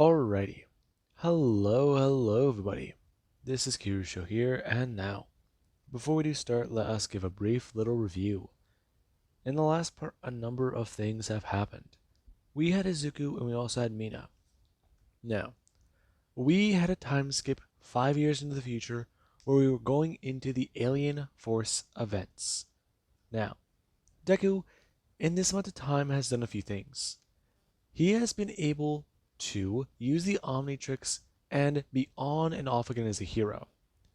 Alrighty. Hello everybody. This is Kirusho here, and now, before we do start, let us give a brief little review. In the last part, a number of things have happened. We had Izuku and we also had Mina. Now, we had a time skip 5 years into the future where we were going into the Alien Force events. Now, Deku, in this amount of time, has done a few things. He has been able to use the Omnitrix and be on and off again as a hero.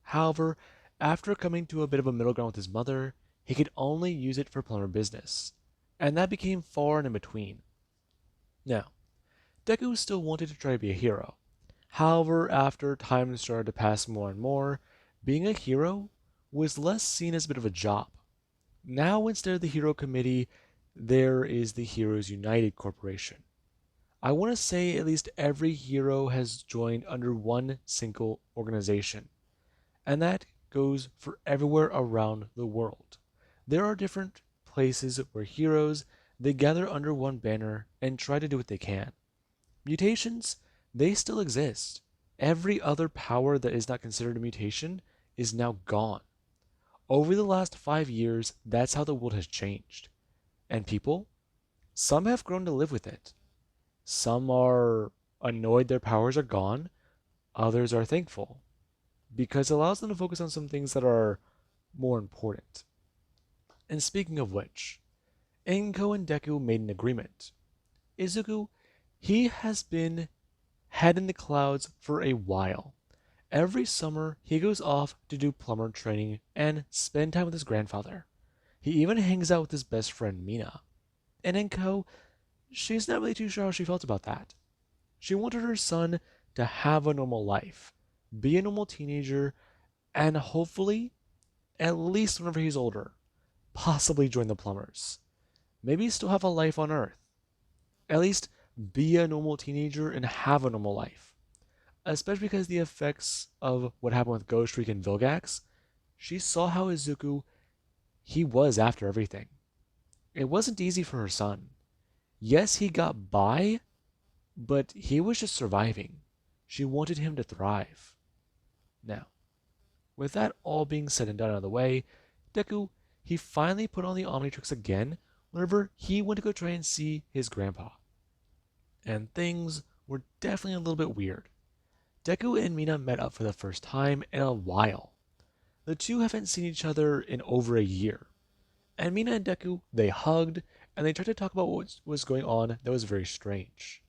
However, after coming to a bit of a middle ground with his mother, he could only use it for plumber business, and that became far and in between. Now, Deku still wanted to try to be a hero. However, after time started to pass more and more, being a hero was less seen as a bit of a job. Now, instead of the Hero Committee, there is the Heroes United Corporation. I want to say at least every hero has joined under one single organization, and that goes for everywhere around the world. There are different places where heroes they gather under one banner and try to do what they can. Mutations, they still exist. Every other power that is not considered a mutation is now gone. Over the last 5 years, that's how the world has changed. And people, some have grown to live with it. Some are annoyed their powers are gone, others are thankful, because it allows them to focus on some things that are more important. And speaking of which, Inko and Deku made an agreement. Izuku, he has been head in the clouds for a while. Every summer, he goes off to do plumber training and spend time with his grandfather. He even hangs out with his best friend Mina. And Inko, she's not really too sure how she felt about that. She wanted her son to have a normal life, be a normal teenager, and hopefully, at least whenever he's older, possibly join the plumbers. Maybe still have a life on Earth. At least be a normal teenager and have a normal life. Especially because the effects of what happened with Ghost Streak and Vilgax, she saw how Izuku, he was after everything. It wasn't easy for her son. Yes, he got by, but he was just surviving. She wanted him to thrive. Now, with that all being said and done out of the way, Deku, he finally put on the Omnitrix again whenever he went to go try and see his grandpa. And things were definitely a little bit weird. Deku and Mina met up for the first time in a while. The two haven't seen each other in over a year. And Mina and Deku, they hugged, and they tried to talk about what was going on that was very strange.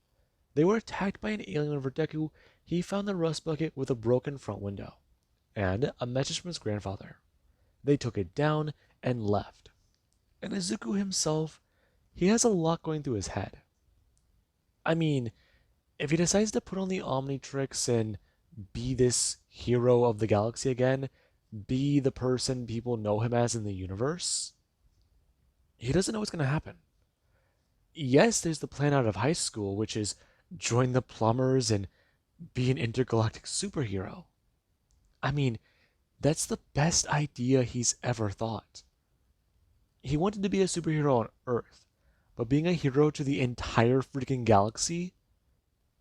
They were attacked by an alien whenever Deku, he found the rust bucket with a broken front window, and a message from his grandfather. They took it down and left. And Izuku himself, he has a lot going through his head. I mean, if he decides to put on the Omnitrix and be this hero of the galaxy again, be the person people know him as in the universe, he doesn't know what's going to happen. Yes, there's the plan out of high school, which is join the plumbers and be an intergalactic superhero. I mean, that's the best idea he's ever thought. He wanted to be a superhero on Earth, but being a hero to the entire freaking galaxy,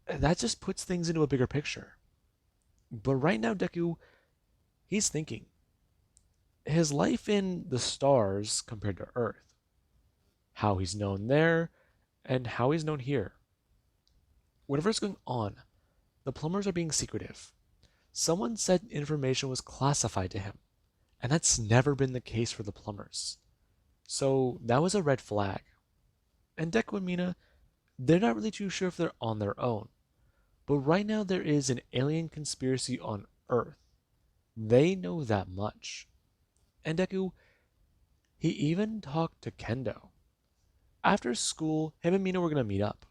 that just puts things into a bigger picture. But right now, Deku, he's thinking. His life in the stars compared to Earth, how he's known there, and how he's known here. Whatever's going on, the plumbers are being secretive. Someone said information was classified to him, and that's never been the case for the plumbers. So that was a red flag. And Deku and Mina, they're not really too sure if they're on their own. But right now there is an alien conspiracy on Earth. They know that much. And Deku, he even talked to Kendo. After school, him and Mina were going to meet up.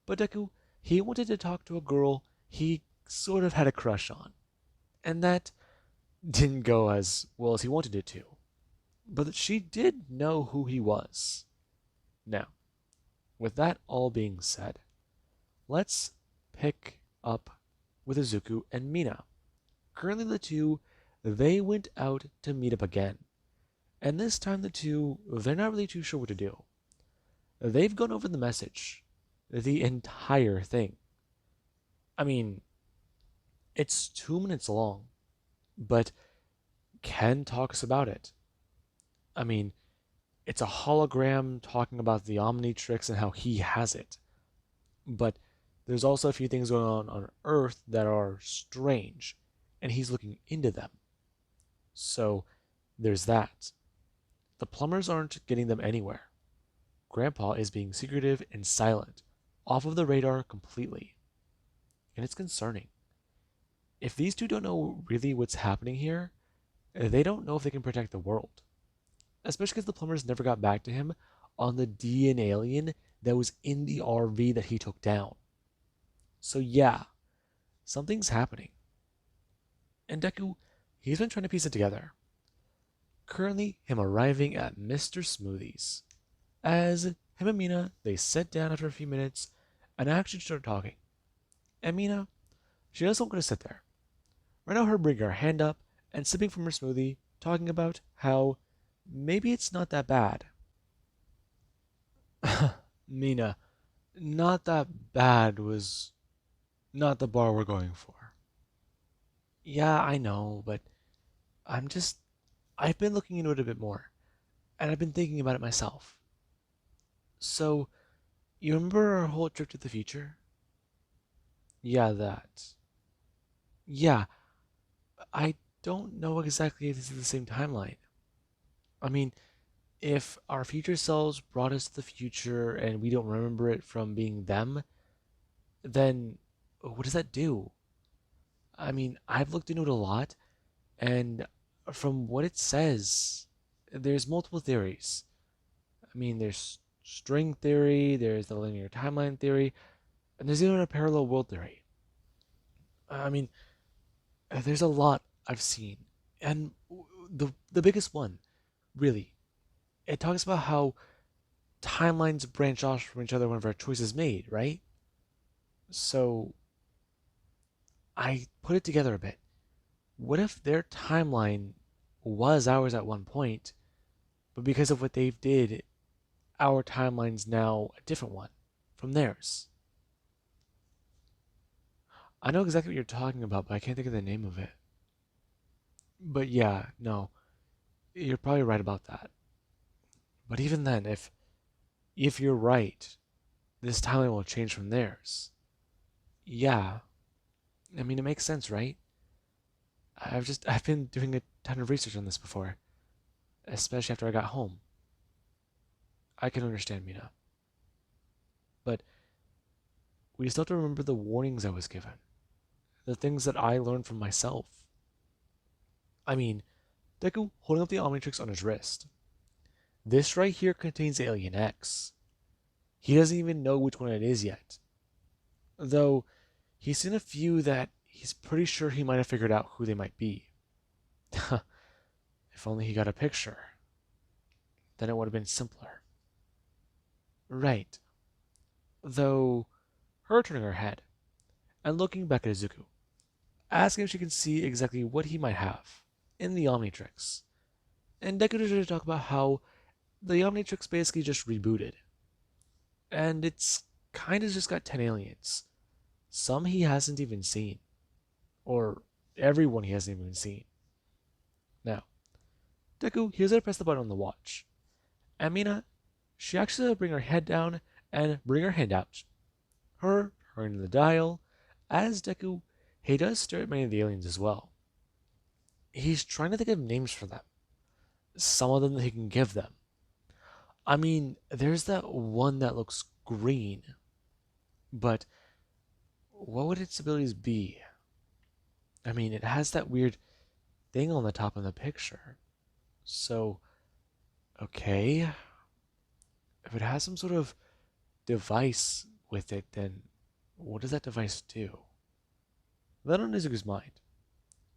But Deku, he wanted to talk to a girl he sort of had a crush on. And that didn't go as well as he wanted it to. But she did know who he was. Now, with that all being said, let's pick up with Izuku and Mina. Currently the two, they went out to meet up again. And this time the two, they're not really too sure what to do. They've gone over the message, the entire thing. I mean, it's 2 minutes long, but Ken talks about it. I mean, it's a hologram talking about the Omnitrix and how he has it. But there's also a few things going on Earth that are strange, and he's looking into them. So there's that. The plumbers aren't getting them anywhere. Grandpa is being secretive and silent, off of the radar completely. And it's concerning. If these two don't know really what's happening here, they don't know if they can protect the world. Especially because the plumbers never got back to him on the DNA alien that was in the RV that he took down. So yeah, something's happening. And Deku, he's been trying to piece it together. Currently, him arriving at Mr. Smoothie's. As him and Mina, they sit down after a few minutes and actually start talking. And Mina, she doesn't want to sit there. Right now, her bringing her hand up and sipping from her smoothie, talking about how maybe it's not that bad. Mina, not that bad was not the bar we're going for. Yeah, I know, but I'm just. I've been looking into it a bit more, and I've been thinking about it myself. So, you remember our whole trip to the future? Yeah, that. Yeah, I don't know exactly if this is the same timeline. I mean, if our future selves brought us to the future and we don't remember it from being them, then what does that do? I mean, I've looked into it a lot, and from what it says, there's multiple theories. I mean, there's string theory, there's the linear timeline theory, and there's even a parallel world theory. I mean, there's a lot I've seen, and the biggest one, really, it talks about how timelines branch off from each other whenever a choice is made, right? So I put it together a bit. What if their timeline was ours at one point, but because of what they did, our timeline's now a different one from theirs? I know exactly what you're talking about, but I can't think of the name of it. But yeah, no, you're probably right about that. But even then, if you're right, this timeline will change from theirs. Yeah, I mean it makes sense, right? I've been doing a ton of research on this before, especially after I got home. I can understand Mina, but we still have to remember the warnings I was given, the things that I learned from myself. I mean, Deku holding up the Omnitrix on his wrist. This right here contains Alien X. He doesn't even know which one it is yet. Though he's seen a few that he's pretty sure he might have figured out who they might be. If only he got a picture. Then it would have been simpler. Right. Though, her turning her head and looking back at Izuku, asking if she can see exactly what he might have in the Omnitrix. And Deku started to talk about how the Omnitrix basically just rebooted. And it's kind of just got 10 aliens. Some he hasn't even seen. Or everyone he hasn't even seen. Now, Deku, here's how to press the button on the watch. And Mina, she actually bring her head down and bring her hand out. Her turning the dial. As Deku, he does stare at many of the aliens as well. He's trying to think of names for them. Some of them that he can give them. I mean, there's that one that looks green. But what would its abilities be? I mean, it has that weird thing on the top of the picture. So, okay. If it has some sort of device with it, then what does that device do? That on Izuku's mind.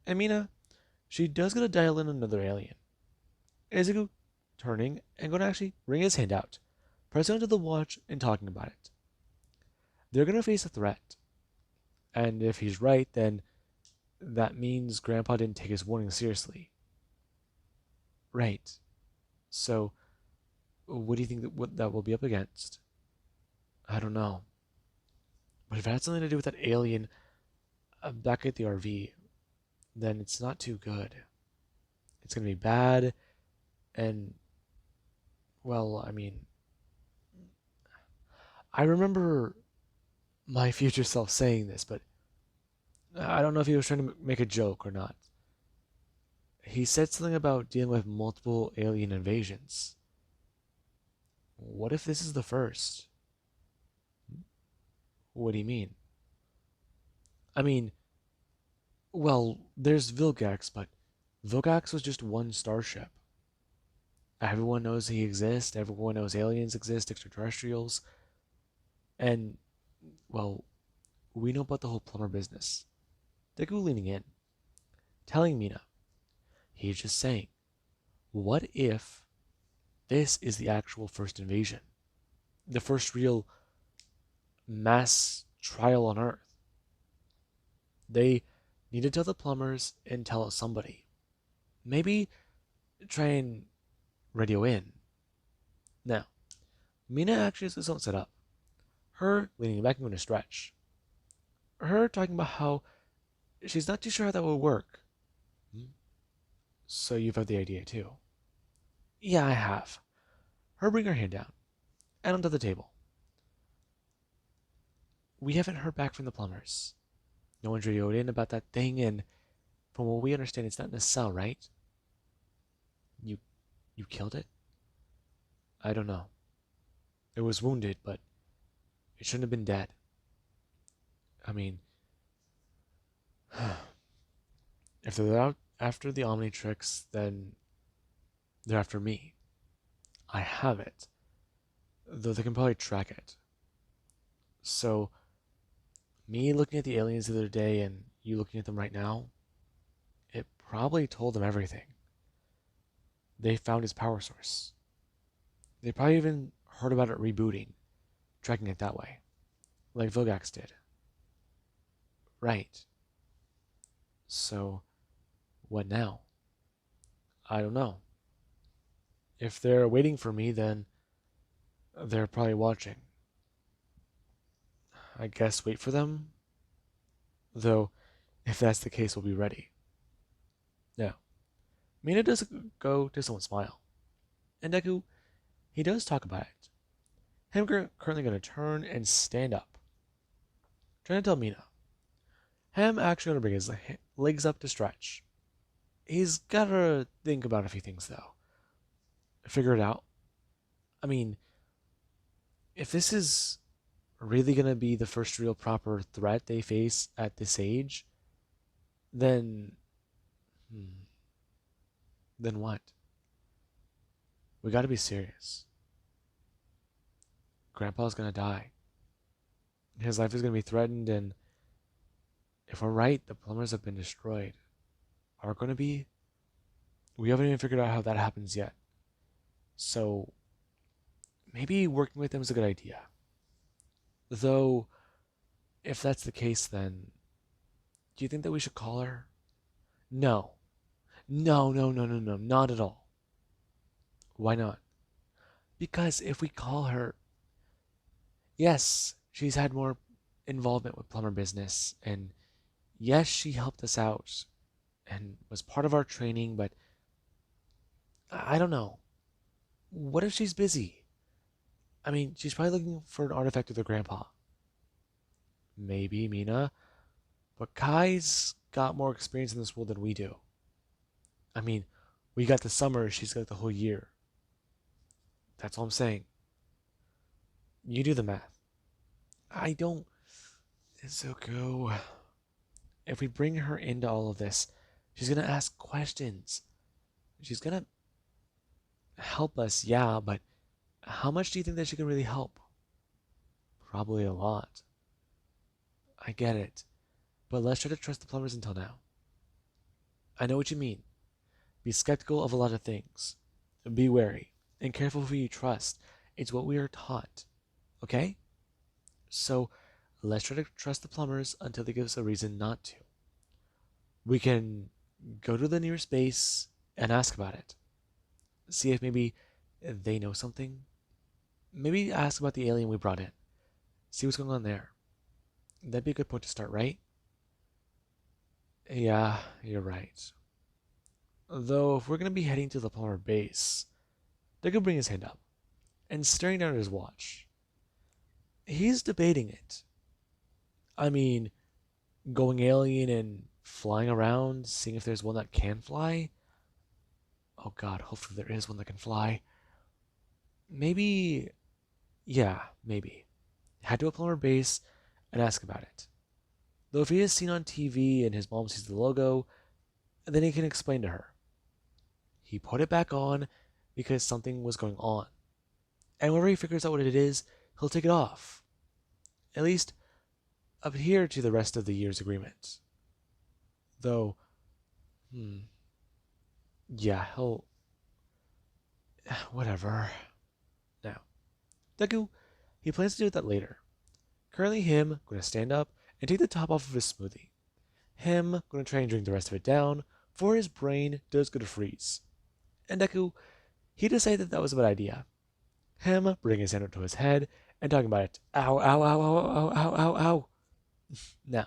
And Mina, she does get to dial in another alien. Izuku turning and going to actually bring his hand out, pressing onto the watch and talking about it. They're going to face a threat. And if he's right, then that means Grandpa didn't take his warning seriously. Right. So, what do you think what that will be up against? I don't know. But if it had something to do with that alien, back at the RV, then it's not too good. It's gonna be bad, and well, I mean, I remember my future self saying this, but I don't know if he was trying to make a joke or not. He said something about dealing with multiple alien invasions. What if this is the first? What do you mean? I mean, well, there's Vilgax, but Vilgax was just one starship. Everyone knows he exists, everyone knows aliens exist, extraterrestrials, and, well, we know about the whole plumber business. Deku leaning in, telling Mina, he's just saying, what if this is the actual first invasion? The first real mass trial on Earth. They need to tell the plumbers and tell somebody. Maybe try and radio in. Now, Mina actually has this own set up. Her leaning back into a stretch. Her talking about how she's not too sure how that would work. So you've had the idea too. Yeah, I have. Her bring her hand down and onto the table. We haven't heard back from the plumbers. No one's radioed in about that thing, and from what we understand, it's not in a cell, right? You you killed it? I don't know. It was wounded, but it shouldn't have been dead. I mean, if they're out after the Omnitrix, then they're after me. I have it, though they can probably track it. So, me looking at the aliens the other day and you looking at them right now, it probably told them everything. They found his power source. They probably even heard about it rebooting, tracking it that way, like Vilgax did. Right. So, what now? I don't know. If they're waiting for me, then they're probably watching. I guess wait for them? Though, if that's the case, we'll be ready. Now, Mina does go to someone smile. And Deku, he does talk about it. Him currently going to turn and stand up. Trying to tell Mina. Ham actually going to bring his legs up to stretch. He's got to think about a few things, though. Figure it out. I mean, if this is really going to be the first real proper threat they face at this age, then. Then what? We got to be serious. Grandpa's going to die. His life is going to be threatened, and if we're right, the plumbers have been destroyed. Are going to be? We haven't even figured out how that happens yet. So, maybe working with them is a good idea. Though, if that's the case, then do you think that we should call her? No. No, no, no, no, no, not at all. Why not? Because if we call her, yes, she's had more involvement with plumber business, and yes, she helped us out and was part of our training, but I don't know. What if she's busy? I mean, she's probably looking for an artifact of their grandpa. Maybe Mina, but Kai's got more experience in this world than we do. I mean, we got the summer, she's got the whole year. That's all I'm saying. You do the math. I don't. Zuko. If we bring her into all of this, she's gonna ask questions. She's gonna help us, yeah, but how much do you think that she can really help? Probably a lot. I get it. But let's try to trust the plumbers until now. I know what you mean. Be skeptical of a lot of things. Be wary and careful who you trust. It's what we are taught. Okay? So let's try to trust the plumbers until they give us a reason not to. We can go to the nearest base and ask about it. See if maybe they know something. Maybe ask about the alien we brought in. See what's going on there. That'd be a good point to start, right? Yeah, you're right. Though, if we're gonna be heading to the Plumber base, they could bring his hand up and staring down at his watch. He's debating it. I mean, going alien and flying around, seeing if there's one that can fly. Oh god, hopefully there is one that can fly. Maybe, yeah, maybe. Head to a Plumber base and ask about it. Though if he is seen on TV and his mom sees the logo, then he can explain to her. He put it back on because something was going on. And whenever he figures out what it is, he'll take it off. At least adhere to the rest of the year's agreement. Though, hmm, yeah, he'll. Whatever. Now, Deku, he plans to do that later. Currently, him gonna stand up and take the top off of his smoothie. Him gonna try and drink the rest of it down, for his brain does go to freeze. And Deku, he decided that that was a bad idea. Him bringing his hand up to his head and talking about it. Ow, ow, ow, ow, ow, ow, ow, ow. Now,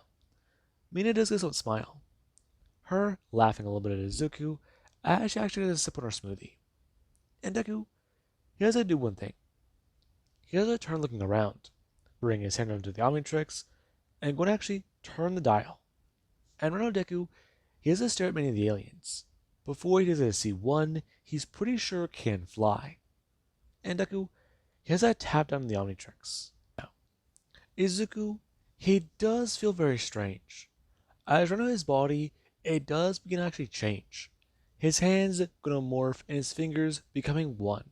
Mina does this with a smile. Her laughing a little bit at Izuku as she actually does a sip on her smoothie. And Deku, he has to do one thing. He has to turn looking around, bring his hand onto the Omnitrix, and going to actually turn the dial. And right now Deku, he has to stare at many of the aliens. Before he does see one he's pretty sure can fly. And Deku, he has that tap down on the Omnitrix. Now, Izuku, he does feel very strange. As right now his body, it does begin to actually change. His hands gonna morph and his fingers becoming one.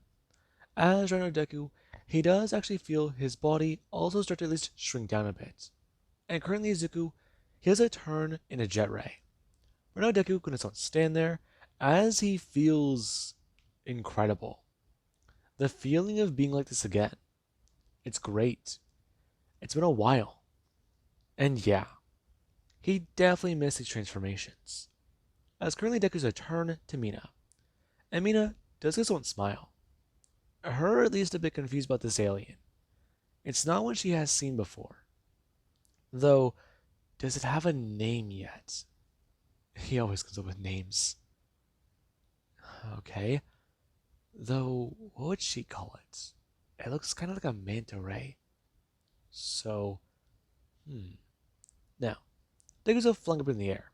As right now Deku, he does actually feel his body also start to at least shrink down a bit. And currently Izuku, he has a turn in a jet ray. Right now Deku gonna stand there as he feels incredible. The feeling of being like this again. It's great. It's been a while. And yeah, he definitely missed these transformations. As currently Deku's a turn to Mina. And Mina does this one smile. Her at least a bit confused about this alien. It's not one she has seen before. Though, does it have a name yet? He always comes up with names. Okay. Though, what would she call it? It looks kind of like a manta ray. So, Now, Deku's flung up in the air.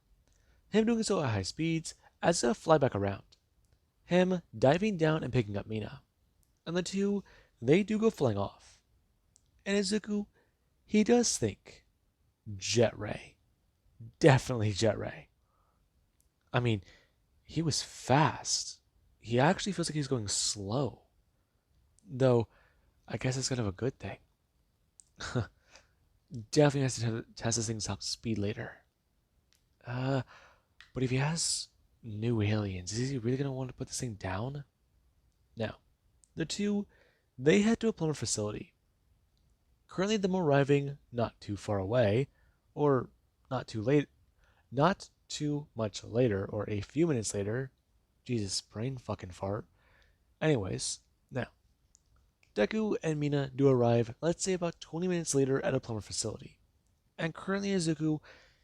Him doing so at high speeds as if fly back around. Him diving down and picking up Mina. And the two, they do go flying off. And Izuku, he does think, Jet Ray. Definitely Jet Ray. I mean, he was fast. He actually feels like he's going slow. Though, I guess it's kind of a good thing. Definitely has to test this thing's top speed later. But if he has new aliens, is he really going to want to put this thing down? Now, the two, they head to a plumber facility. Currently, them arriving not too far away, or not too late, not too much later, or a few minutes later. Jesus, brain fucking fart. Anyways, now, Deku and Mina do arrive, let's say about 20 minutes later at a plumber facility. And currently Izuku,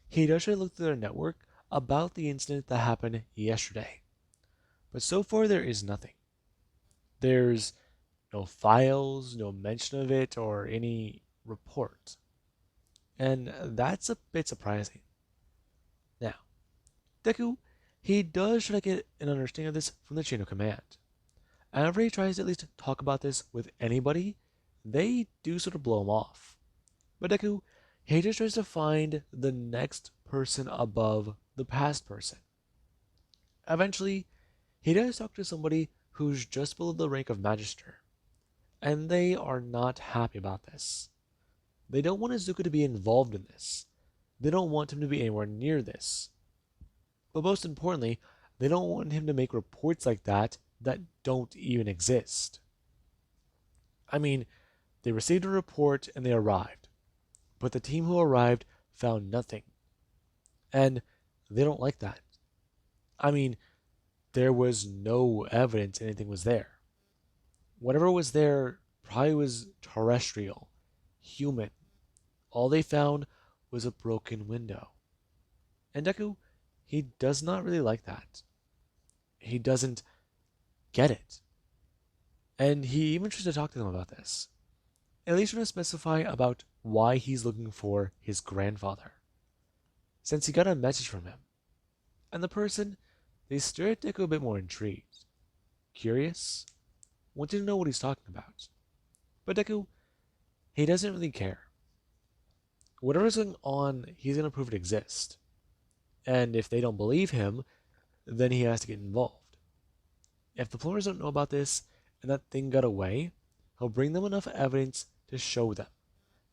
he does try to look through their network about the incident that happened yesterday. But so far there is nothing. There's no files, no mention of it, or any report. And that's a bit surprising. Now, Deku, he does try to get an understanding of this from the chain of command. And whenever he tries to at least talk about this with anybody, they do sort of blow him off. But Deku, he just tries to find the next person above the past person. Eventually, he does talk to somebody who's just below the rank of Magister, and they are not happy about this. They don't want Izuku to be involved in this. They don't want him to be anywhere near this. But most importantly, they don't want him to make reports like that don't even exist. I mean, they received a report and they arrived, but the team who arrived found nothing. And they don't like that. I mean, there was no evidence anything was there. Whatever was there probably was terrestrial, human. All they found was a broken window. And Deku, he does not really like that. He doesn't get it. And he even tries to talk to them about this. At least trying to specify about why he's looking for his grandfather. Since he got a message from him. And the person, they stare at Deku a bit more intrigued. Curious? Wanting to know what he's talking about. But Deku, he doesn't really care. Whatever's going on, he's going to prove it exists. And if they don't believe him, then he has to get involved. If the plumbers don't know about this and that thing got away, he'll bring them enough evidence to show them,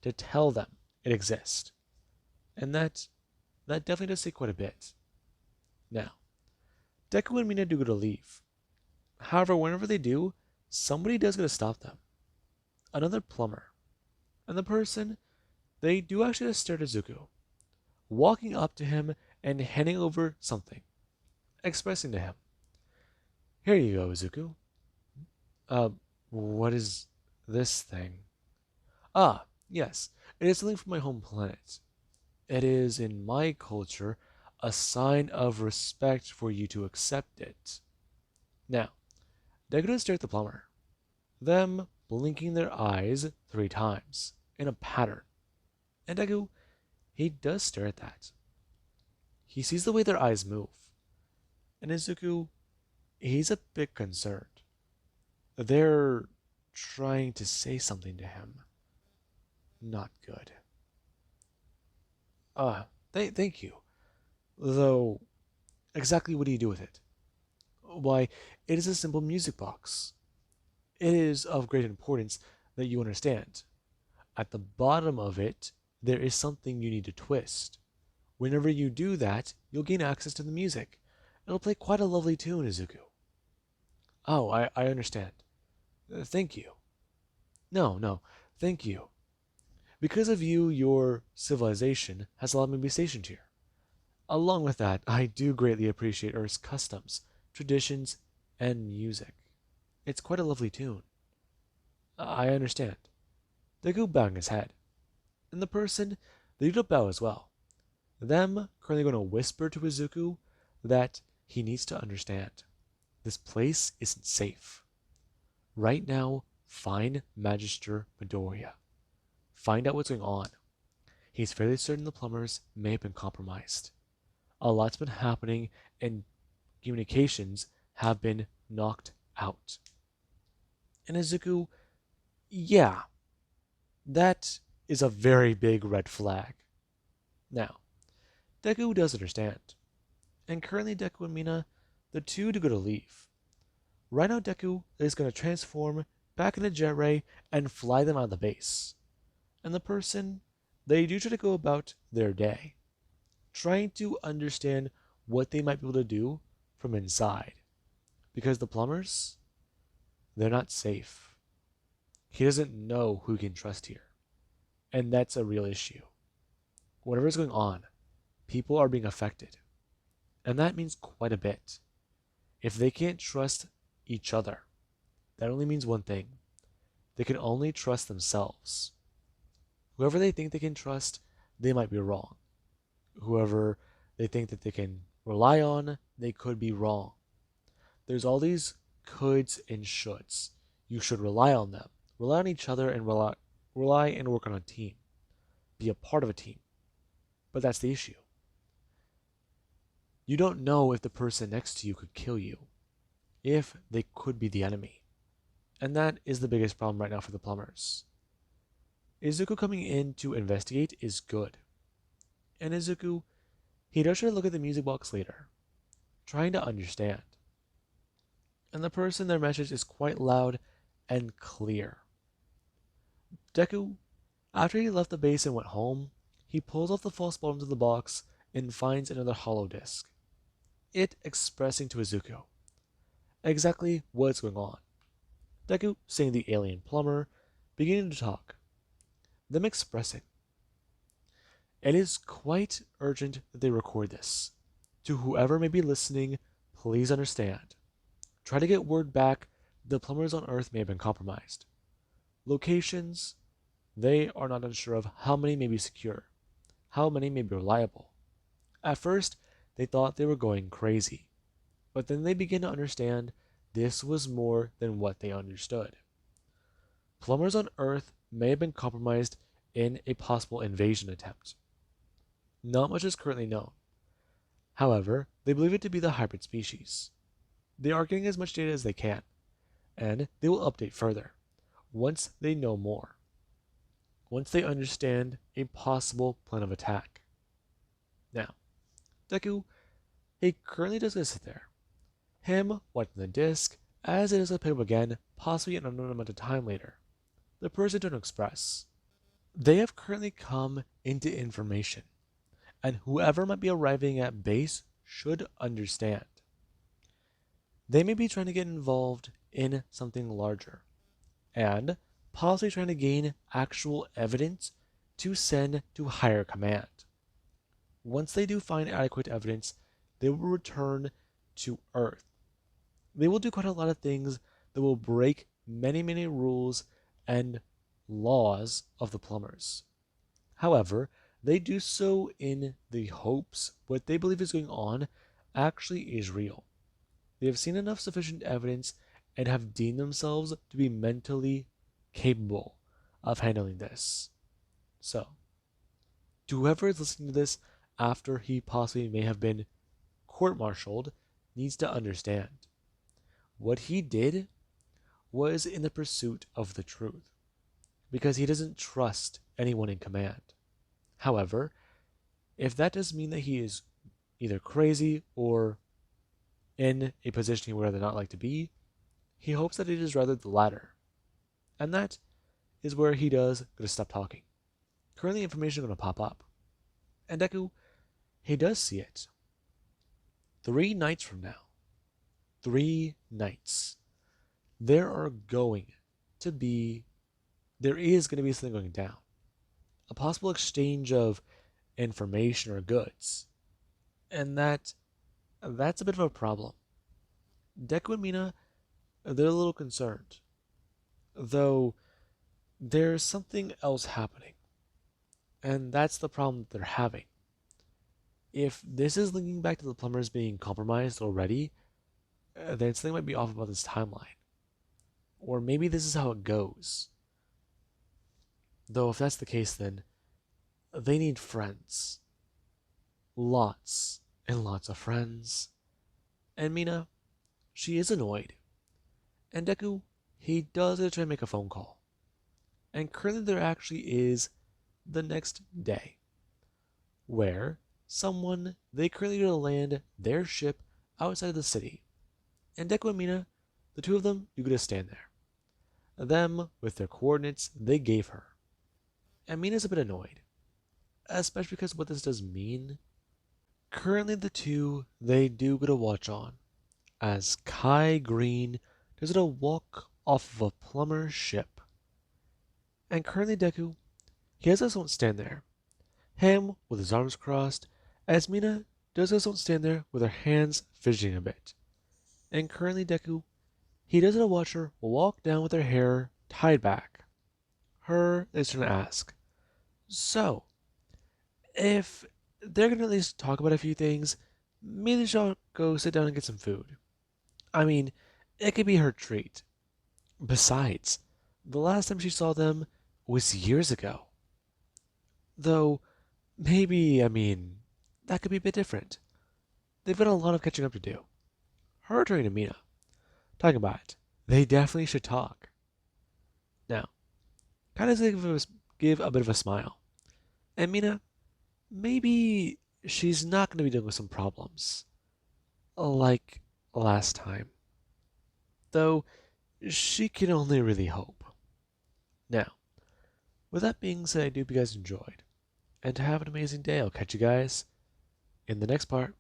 to tell them it exists. And that definitely does take quite a bit. Now, Deku and Mina do go to leave. However, whenever they do, somebody does get to stop them. Another plumber. And the person, they do actually just stare at Izuku, walking up to him and handing over something, expressing to him, "Here you go, Izuku. Uh, what is this thing?" "Ah, yes, it is something from my home planet. It is, in my culture, a sign of respect for you to accept it." Now, Deku stared at the plumber, them blinking their eyes 3 times, in a pattern. And Deku, he does stare at that. He sees the way their eyes move. And Izuku, he's a bit concerned. They're trying to say something to him. Not good. Thank you. Though, exactly what do you do with it? Why, it is a simple music box. It is of great importance that you understand. At the bottom of it, there is something you need to twist. Whenever you do that, you'll gain access to the music. It'll play quite a lovely tune, Izuku. Oh, I understand. Thank you. No, thank you. Because of you, your civilization has allowed me to be stationed here. Along with that, I do greatly appreciate Earth's customs, traditions, and music. It's quite a lovely tune. I understand. Deku bowing his head. And the person, they do bow as well. Them currently going to whisper to Izuku that he needs to understand. This place isn't safe. Right now, find Magister Midoriya. Find out what's going on. He's fairly certain the plumbers may have been compromised. A lot's been happening and communications have been knocked out. And Izuku, yeah, that is a very big red flag. Now, Deku does understand. And currently Deku and Mina, the two do go to leave. Right now Deku is going to transform back into Jet Ray and fly them out of the base. And the person, they do try to go about their day, trying to understand what they might be able to do from inside. Because the plumbers, they're not safe. He doesn't know who he can trust here. And that's a real issue. Whatever's going on, people are being affected. And that means quite a bit. If they can't trust each other, that only means one thing. They can only trust themselves. Whoever they think they can trust, they might be wrong. Whoever they think that they can rely on, they could be wrong. There's all these coulds and shoulds. You should rely on them. Rely on each other and rely and work on a team. Be a part of a team. But that's the issue. You don't know if the person next to you could kill you. If they could be the enemy. And that is the biggest problem right now for the plumbers. Izuku coming in to investigate is good. And Izuku, he does try to look at the music box later, trying to understand. And the person, their message is quite loud and clear. Deku, after he left the base and went home, he pulls off the false bottoms of the box and finds another hollow disc. It expressing to Izuku exactly what's going on. Deku, seeing the alien plumber, beginning to talk. Them expressing. It is quite urgent that they record this. To whoever may be listening, please understand. Try to get word back the plumbers on Earth may have been compromised. Locations, they are not unsure of how many may be secure, how many may be reliable. At first, they thought they were going crazy. But then they began to understand this was more than what they understood. Plumbers on Earth may have been compromised in a possible invasion attempt. Not much is currently known. However, they believe it to be the hybrid species. They are getting as much data as they can, and they will update further once they know more, once they understand a possible plan of attack. Now, Deku, he currently does sit there. Him watching the disc as it is to pick up again, possibly an unknown amount of time later. The person don't express. They have currently come into information, and whoever might be arriving at base should understand. They may be trying to get involved in something larger, and possibly trying to gain actual evidence to send to higher command. Once they do find adequate evidence, they will return to Earth. They will do quite a lot of things that will break many rules and laws of the plumbers. However, they do so in the hopes what they believe is going on actually is real. They have seen enough sufficient evidence and have deemed themselves to be mentally capable of handling this. So, to whoever is listening to this after he possibly may have been court-martialed needs to understand. What he did was in the pursuit of the truth, because he doesn't trust anyone in command. However, if that does mean that he is either crazy or in a position he would rather not like to be, he hopes that it is rather the latter. And that is where he does go to stop talking. Currently, information is going to pop up. And Deku, he does see it. 3 nights from now. 3 nights. There is going to be something going down. A possible exchange of information or goods. And that's a bit of a problem. Deku and Mina, they're a little concerned. Though, there's something else happening. And that's the problem that they're having. If this is linking back to the plumbers being compromised already, then something might be off about this timeline. Or maybe this is how it goes. Though if that's the case, then they need friends. Lots and lots of friends. And Mina, she is annoyed. And Deku, he does try to make a phone call. And currently there actually is the next day, where they currently going to land their ship outside of the city. And Deku and Mina, the two of them, you get to stand there. Them, with their coordinates they gave her. And Mina's a bit annoyed, especially because what this does mean. Currently the two, they do get a watch on, as Kai Green does a walk off of a plumber's ship. And currently Deku, he has us won't stand there. Him with his arms crossed, as Mina does us won't stand there with her hands fidgeting a bit. And currently Deku, he doesn't watch her walk down with her hair tied back. Her is trying to ask, so, if they're going to at least talk about a few things, maybe they should go sit down and get some food. I mean, it could be her treat. Besides, the last time she saw them was years ago. Though, maybe, that could be a bit different. They've got a lot of catching up to do. Her turning to Mina, talking about it. They definitely should talk. Now, kind of give a bit of a smile. And Mina, maybe she's not going to be dealing with some problems. Like last time. Though, she can only really hope. Now, with that being said, I do hope you guys enjoyed. And have an amazing day. I'll catch you guys in the next part.